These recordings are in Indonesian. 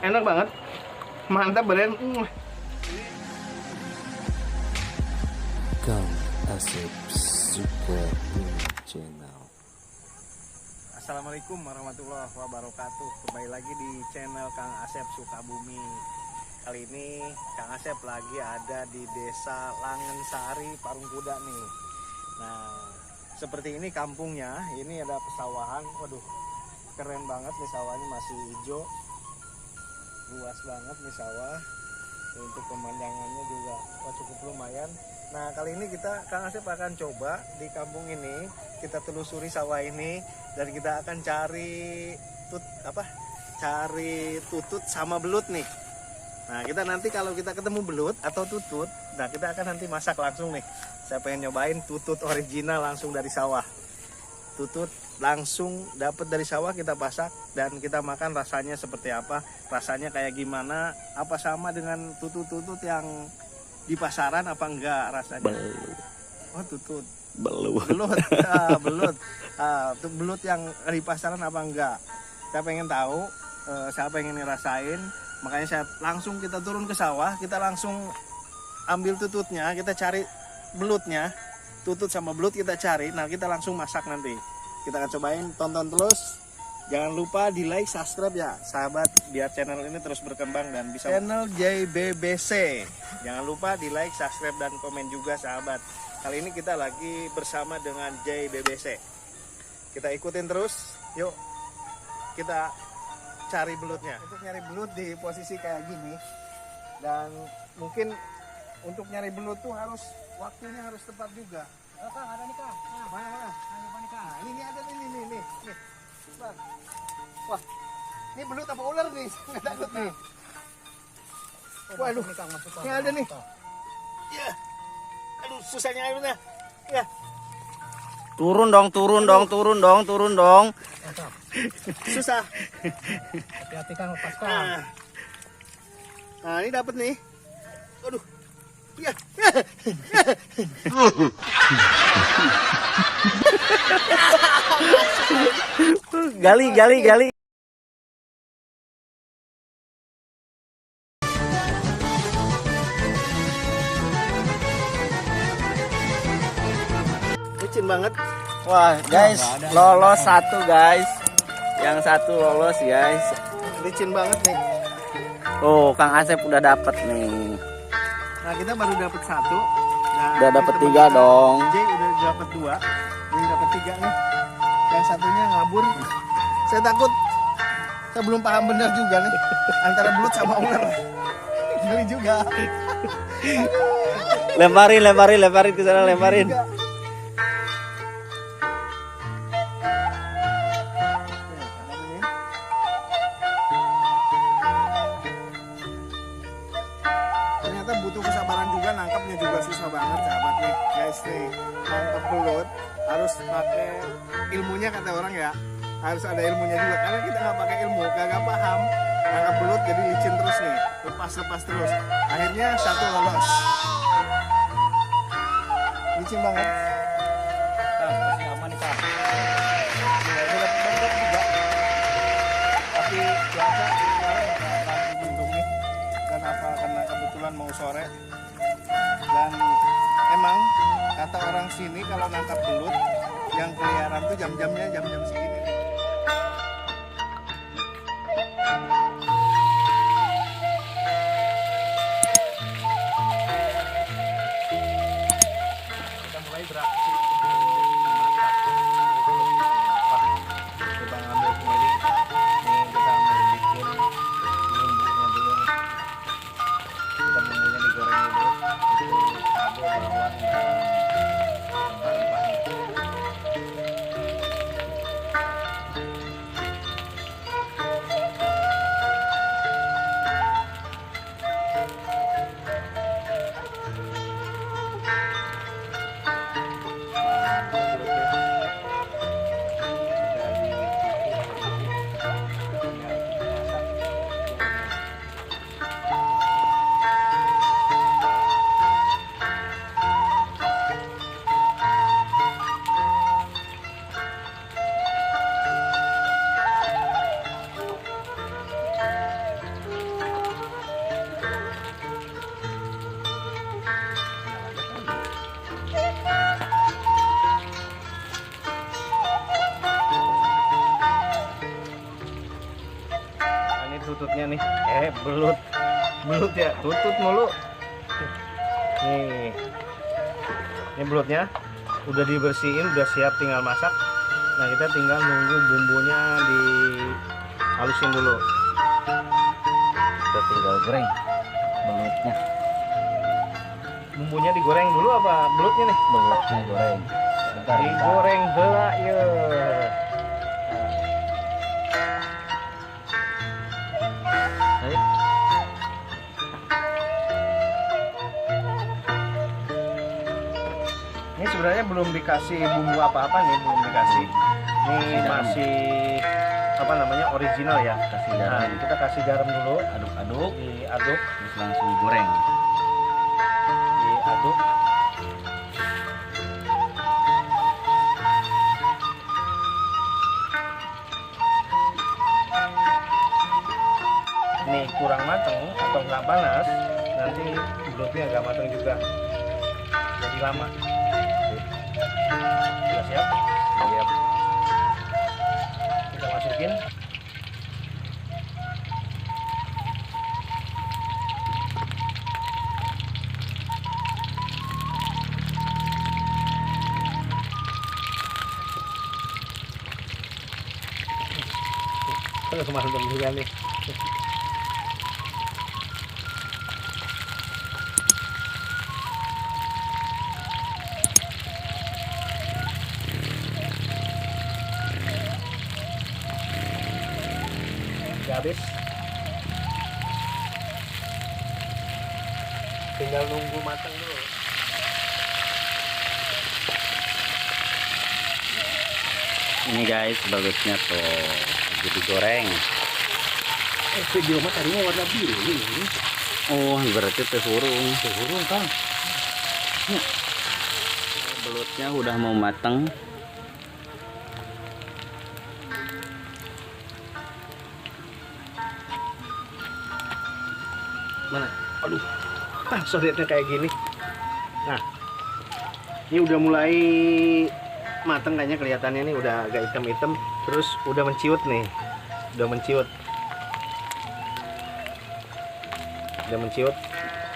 Enak banget, mantap beren. Kang Asep Sukabumi Channel. Assalamualaikum warahmatullahi wabarakatuh. Kembali lagi di channel Kang Asep Sukabumi. Kali ini Kang Asep lagi ada di Desa Langensari, Parung Kuda nih. Nah, seperti ini kampungnya. Ini ada pesawahan. Waduh, keren banget nih sawahnya, masih hijau. Luas banget nih sawah. Untuk pemandangannya juga cukup lumayan. Nah, kali ini Kang Asep akan coba di kampung ini, kita telusuri sawah ini dan kita akan cari tutut sama belut nih. Nah, kita nanti kalau kita ketemu belut atau tutut, nah kita akan nanti masak langsung nih. Saya pengen nyobain tutut original langsung dari sawah. Tutut langsung dapat dari sawah, kita pasak dan kita makan, rasanya seperti apa, rasanya kayak gimana, apa sama dengan tutut-tutut yang di pasaran apa enggak rasanya. Oh, tutut belut belut yang di pasaran apa enggak, saya pengen tahu. Saya pengen ngerasain, makanya kita turun ke sawah, kita langsung ambil tututnya, kita cari belutnya, tutut sama belut kita cari. Nah, kita langsung masak nanti. Kita akan cobain, tonton terus. Jangan lupa di like, subscribe ya sahabat, biar channel ini terus berkembang dan bisa channel JBBC. Jangan lupa di like, subscribe dan komen juga sahabat. Kali ini kita lagi bersama dengan JBBC. Kita ikutin terus, yuk kita cari belutnya. Untuk nyari belut di posisi kayak gini, dan mungkin untuk nyari belut tuh waktunya harus tepat juga. Oh, Kang, ada nih, Kang. Nah, mana? Nah, ini ada nih. Bang. Wah, ini belut apa ular nih? Nggak takut nih. Waduh, ini ada nih. Ya, aduh, susahnya airnya. Ya. Turun dong. Susah. Hati-hati Kang, lepaskan. Nah, ini dapat nih. Aduh. Ya. Gali. Licin banget. Wah, guys, lolos satu, guys. Yang satu lolos, guys. Licin banget nih. Oh, Kang Asep udah dapet nih. Nah, kita baru dapat satu. Nah, Udah dapet tiga dong. J udah dapat dua. Ini dapat tiga nih. Yang satunya ngabur. Saya takut. Saya belum paham benar juga nih antara belut sama ular. Ngeri juga. Lemparin ke sana, lemparin. Ternyata butuh kesabaran juga, nangkapnya juga susah banget sahabat nih. Guys nih, nangkap belut harus pakai ilmunya kata orang ya. Harus ada ilmunya juga, karena kita nggak pakai ilmu, kagak paham, nangkap belut jadi licin terus nih, lepas terus. Akhirnya satu lolos. Licin banget. Pasti aman nih, Kang. Ini dapat juga. Tapi biasa kemarin nggak beruntung nih. Dan apa karena kebetulan mau sore. Dan emang kata orang sini kalau nangkap belut yang keliaran tuh jam-jamnya jam-jam segini. Kita mulai beraksi masak. Wah, kita ngambil kemari. Nih kita mau bikin bumbunya dulu nih. Kita bumbunya digoreng dulu. Itu cabai, bawang, dan rempah-rempahnya. belutnya nih. Belut ya, tutut mulu. Nih. Ini belutnya udah dibersihin, udah siap tinggal masak. Nah, kita tinggal nunggu bumbunya dihalusin dulu. Kita tinggal goreng belutnya. Bumbunya digoreng dulu apa belutnya nih? Belutnya goreng. Digoreng heula ye. Ayo. Ini sebenarnya belum dikasih bumbu apa-apa nih, belum dikasih. Ini masih apa namanya, original ya. Kasih Nah, garam, kita kasih garam dulu, aduk-aduk, diaduk, terus langsung goreng. diaduk. Ini kurang mateng atau nggak panas, nanti belutnya agak mateng juga, jadi lama. Sudah siap? Siap. Kita masukin. Kalau kemarin juga nih. Udah habis. Tinggal nunggu matang dulu. Ini guys belutnya tuh lagi digoreng. Video mah tadinya warna biru ini. Oh berarti terhurung. Turun kan. Belutnya udah mau matang. Mana? Aduh. Sodetnya kayak gini. Nah. Ini udah mulai mateng kayaknya, kelihatannya nih udah agak hitam-hitam, terus udah menciut nih. Udah menciut. Udah menciut.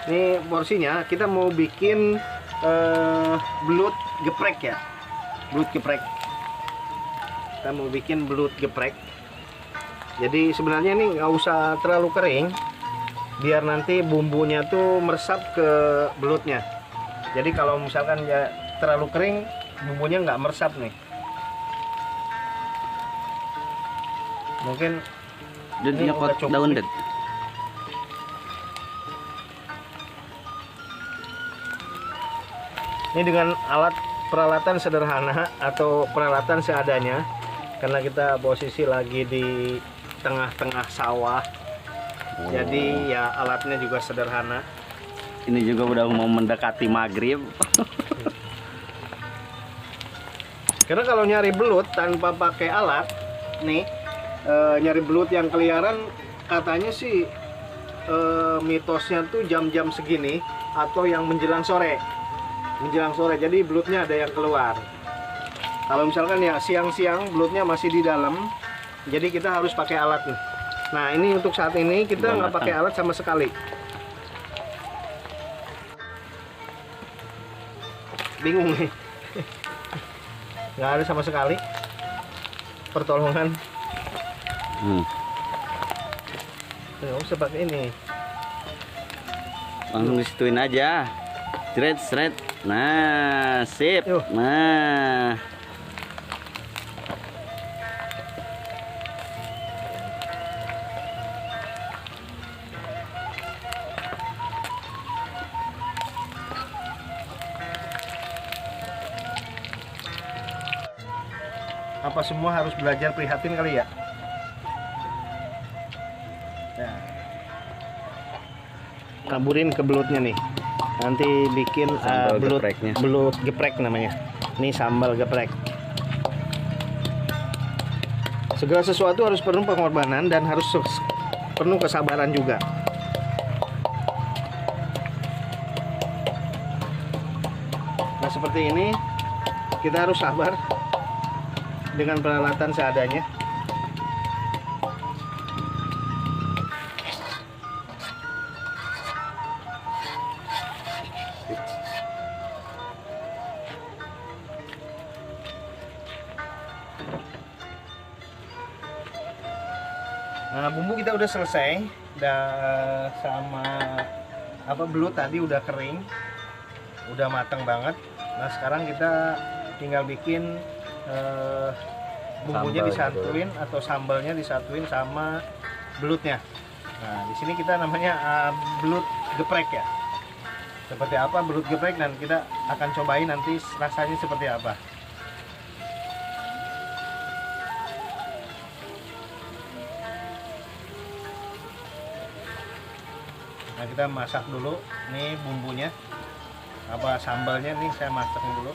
Ini porsinya kita mau bikin belut geprek ya. Belut geprek. Kita mau bikin belut geprek. Jadi sebenarnya ini nggak usah terlalu kering, biar nanti bumbunya tuh meresap ke belutnya. Jadi kalau misalkan ya terlalu kering, bumbunya nggak meresap nih. Mungkin Dan ini nyokot udah cukup daun nih. det. Ini dengan alat peralatan sederhana atau peralatan seadanya, karena kita posisi lagi di tengah-tengah sawah. Jadi ya alatnya juga sederhana. Ini juga udah mau mendekati maghrib. Karena kalau nyari belut tanpa pakai alat, nih nyari belut yang keliaran katanya sih mitosnya tuh jam-jam segini atau yang menjelang sore. Menjelang sore, jadi belutnya ada yang keluar. Kalau misalkan ya siang-siang belutnya masih di dalam, jadi kita harus pakai alat nih. Nah ini untuk saat ini kita Udah nggak pakai matang. alat sama sekali. Bingung nih. Nggak ada sama sekali pertolongan. Nggak usah pakai ini. Langsung disituin aja. Seret seret. Nah, sip. Yuh. Nah. Apa semua harus belajar prihatin kali ya? Nah. Taburin ke belutnya nih. Nanti bikin Sambal belut gepreknya. belut geprek namanya. Ini sambal geprek. Segala sesuatu harus penuh pengorbanan dan harus penuh kesabaran juga. Nah seperti ini kita harus sabar dengan peralatan seadanya. Nah, bumbu kita udah selesai, sama belut tadi udah kering, udah matang banget. Nah, sekarang kita tinggal bikin bumbunya Sambal disatuin atau sambalnya disatuin sama belutnya. Nah, di sini kita namanya belut geprek ya. Seperti apa belut geprek, dan kita akan cobain nanti rasanya seperti apa. Nah, kita masak dulu nih bumbunya, sambalnya nih saya masak dulu.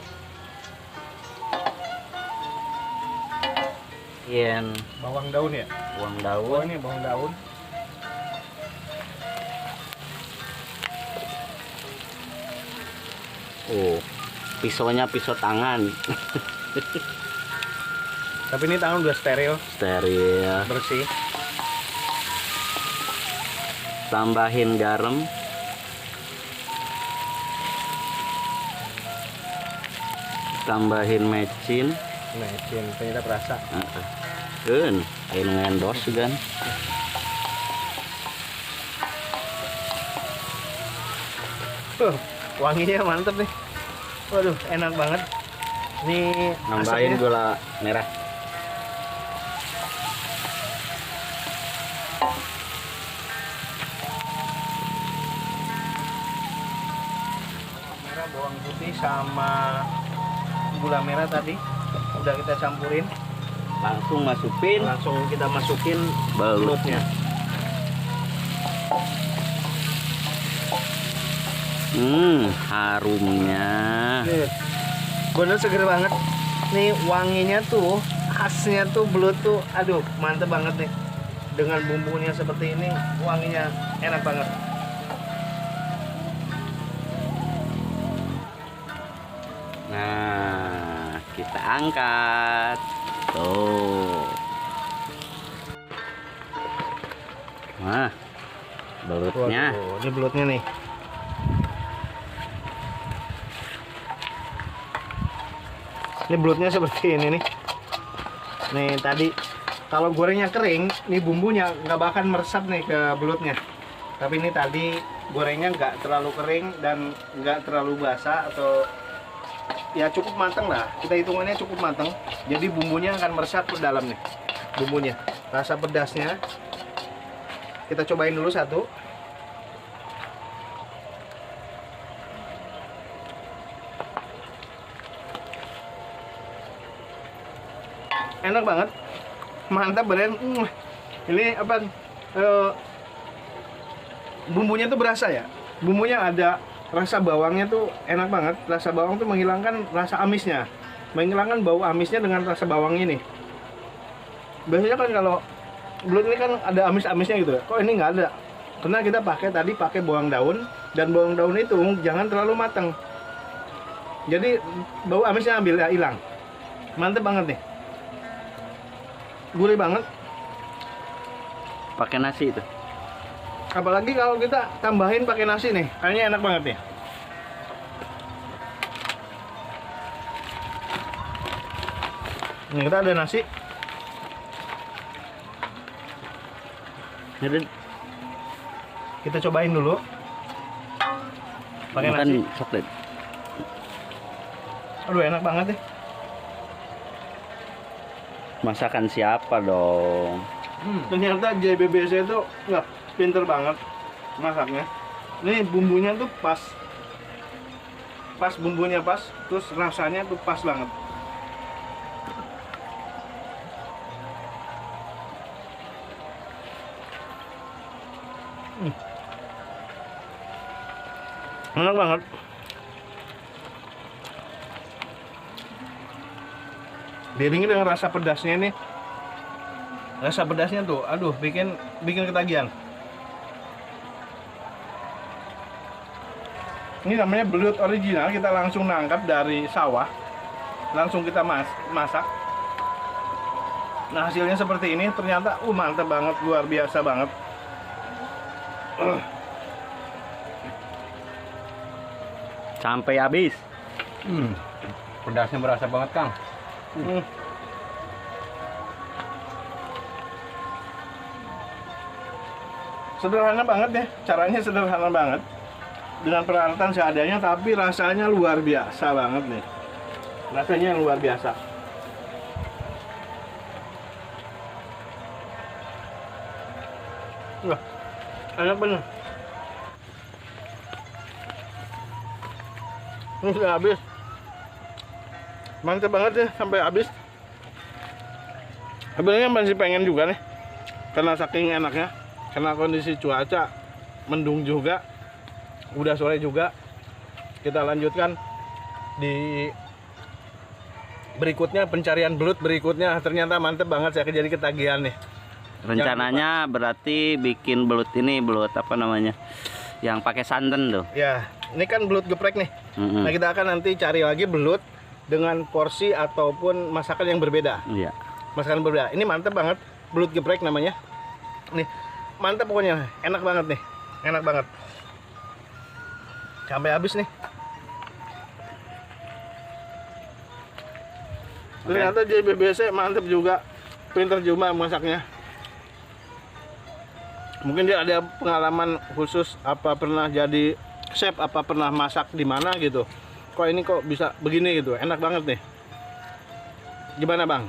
Ian Bawang daun ya, bawang oh daun. ini bawang daun. Oh, pisaunya pisau tangan. Tapi ini tangan udah steril, Steril. bersih. Tambahin garam. Tambahin mecin. Nah, penyedap rasa. Kun, ayo ngendos kan. Wanginya mantep nih. Waduh, enak banget. Ini Nambahin asapnya. gula merah. Merah, bawang putih sama gula merah tadi udah kita campurin. Langsung masukin Langsung kita masukin belut. belutnya. Harumnya. Bener seger banget. Nih wanginya tuh, khasnya tuh belut tuh, aduh mantep banget nih. Dengan bumbunya seperti ini, wanginya enak banget. Nah, kita angkat. Tuh. Nah, belutnya. Waduh, ini belutnya nih. Ini belutnya seperti ini nih. Nih tadi kalau gorengnya kering, nih bumbunya nggak bakal meresap nih ke belutnya. Tapi ini tadi gorengnya nggak terlalu kering dan nggak terlalu basah, atau ya cukup matang lah. Kita hitungannya cukup matang. Jadi bumbunya akan meresap ke dalam nih. Bumbunya, rasa pedasnya. Kita cobain dulu satu. Enak banget, mantap beneran. Ini apa? Bumbunya tuh berasa ya. Bumbunya ada rasa bawangnya tuh enak banget. Rasa bawang tuh menghilangkan rasa amisnya, menghilangkan bau amisnya dengan rasa bawang ini. Biasanya kan kalau belut ini kan ada amis-amisnya gitu. Kok ini nggak ada? Karena kita pakai bawang daun, dan bawang daun itu jangan terlalu matang. Jadi bau amisnya hilang. Mantep banget nih. Gurih banget. Pakai nasi itu. Apalagi kalau kita tambahin pakai nasi nih, kayaknya enak banget nih. Ini kita ada nasi. Ini Kita cobain dulu. Pakai makan nasi. coklat. Aduh, enak banget nih. Masakan siapa dong? Ternyata JBBC itu nggak pinter banget masaknya. Ini bumbunya tuh pas bumbunya pas, terus rasanya tuh pas banget. Enak banget. Diiringi dengan rasa pedasnya nih. Rasa pedasnya tuh, aduh, bikin ketagihan. Ini namanya belut original, kita langsung nangkap dari sawah, langsung kita masak. Nah, hasilnya seperti ini, ternyata mantap banget, luar biasa banget. Sampai habis. Pedasnya berasa banget, Kang. Sederhana banget ya, caranya sederhana banget. Dengan peralatan seadanya, tapi rasanya luar biasa banget nih. Rasanya luar biasa. Wah, enak bener. Ini sudah habis. Mantap banget ya sampai habis. Sebenarnya masih pengen juga nih, karena saking enaknya. Karena kondisi cuaca mendung juga, udah sore juga. Kita lanjutkan di berikutnya, pencarian belut berikutnya. Ternyata mantep banget, saya jadi ketagihan nih. Rencananya berarti bikin belut ini, belut apa namanya, yang pakai santan tuh. Ya, ini kan belut geprek nih. Nah, kita akan nanti cari lagi belut dengan porsi ataupun masakan yang berbeda. Iya. Masakan berbeda. Ini mantep banget, belut geprek namanya. Nih, mantap pokoknya, enak banget nih, enak banget. Sampai habis nih. Ternyata JBBC mantap juga, pinter juga masaknya. Mungkin dia ada pengalaman khusus, apa pernah jadi chef, apa pernah masak di mana gitu. Kok ini kok bisa begini gitu, enak banget nih. Gimana bang?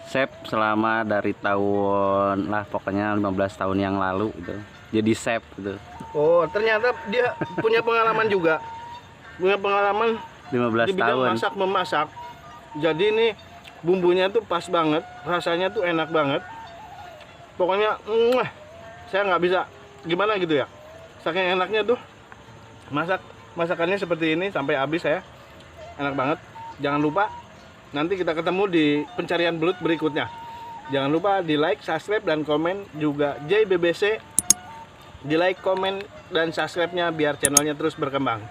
Chef selama dari tahun lah pokoknya 15 tahun yang lalu gitu. Jadi chef gitu. Oh, ternyata dia punya pengalaman juga. Punya pengalaman 15 di bidang tahun. masak-memasak. Jadi ini bumbunya tuh pas banget, rasanya tuh enak banget. Pokoknya saya nggak bisa gimana gitu ya. Saking enaknya tuh masakannya seperti ini sampai habis saya. Enak banget. Jangan lupa nanti kita ketemu di pencarian belut berikutnya. Jangan lupa di like, subscribe, dan komen juga JBBC. Di like, komen, dan subscribe-nya biar channelnya terus berkembang.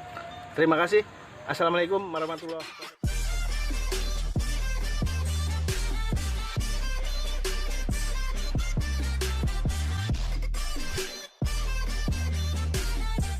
Terima kasih. Assalamualaikum warahmatullahi wabarakatuh.